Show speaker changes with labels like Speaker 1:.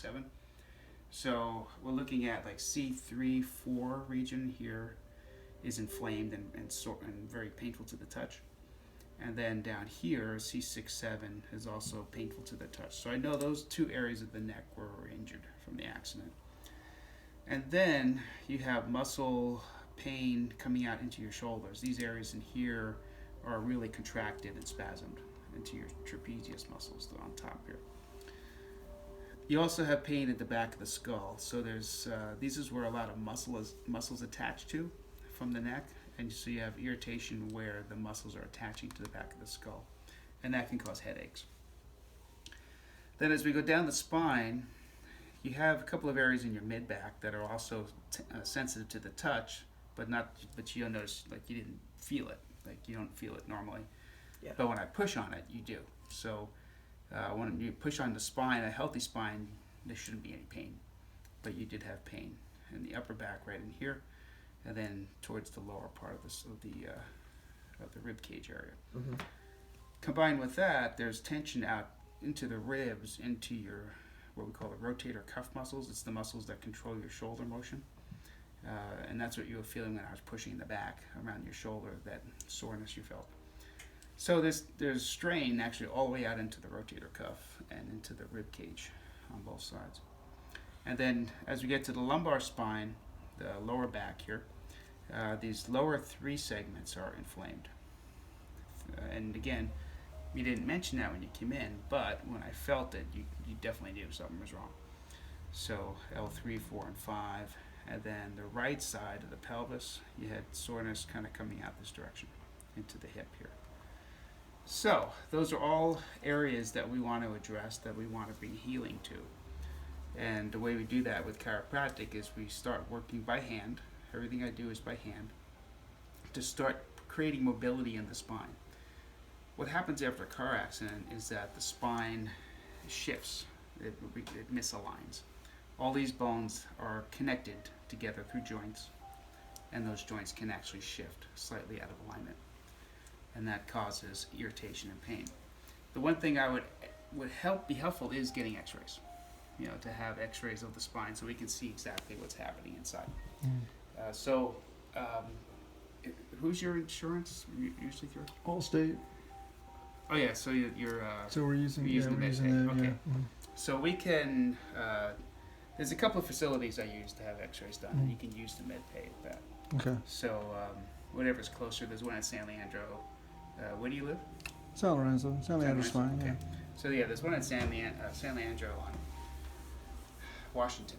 Speaker 1: C7. So we're looking at like C3, 4 region here is inflamed and very painful to the touch. And then down here, C6, 7 is also painful to the touch. So I know those two areas of the neck were injured from the accident. And then you have muscle pain coming out into your shoulders. These areas in here are really contracted and spasmed into your trapezius muscles on top here. You also have pain at the back of the skull. So there's this is where a lot of muscles attached to from the neck, and so you have irritation where the muscles are attaching to the back of the skull, and that can cause headaches. Then as we go down the spine, you have a couple of areas in your mid back that are also sensitive to the touch, but you'll notice like you didn't feel it, like you don't feel it normally.
Speaker 2: Yeah.
Speaker 1: But when I push on it, you do. So when you push on the spine, a healthy spine, there shouldn't be any pain, but you did have pain in the upper back, right in here, and then towards the lower part of the rib cage area.
Speaker 2: Mm-hmm.
Speaker 1: Combined with that, there's tension out into the ribs, into your what we call the rotator cuff muscles. It's the muscles that control your shoulder motion, and that's what you were feeling when I was pushing the back around your shoulder, that soreness you felt. So there's strain actually all the way out into the rotator cuff and into the rib cage on both sides. And then as we get to the lumbar spine, the lower back here, these lower 3 segments are inflamed. And again, we didn't mention that when you came in, but when I felt it, you definitely knew something was wrong. So L3, 4, and 5, and then the right side of the pelvis, you had soreness kind of coming out this direction into the hip here. So those are all areas that we want to address, that we want to bring healing to. And the way we do that with chiropractic is we start working by hand. Everything I do is by hand to start creating mobility in the spine. What happens after a car accident is that the spine shifts, it misaligns. All these bones are connected together through joints, and those joints can actually shift slightly out of alignment, and that causes irritation and pain. The one thing I would be helpful is getting x-rays, to have x-rays of the spine so we can see exactly what's happening inside. Who's your insurance usually through?
Speaker 3: Allstate.
Speaker 1: Oh yeah, so you're
Speaker 3: So we're using
Speaker 1: the MedPay.
Speaker 3: that.
Speaker 1: Okay.
Speaker 3: Yeah.
Speaker 1: So we can, there's a couple of facilities I use to have x-rays done, and you can use the MedPay with that.
Speaker 3: Okay.
Speaker 1: So whatever's closer, there's one at San Leandro. Where do you live?
Speaker 3: San Lorenzo. San Leandro's fine.
Speaker 1: Okay.
Speaker 3: Yeah.
Speaker 1: So yeah, there's one at San Leandro on Washington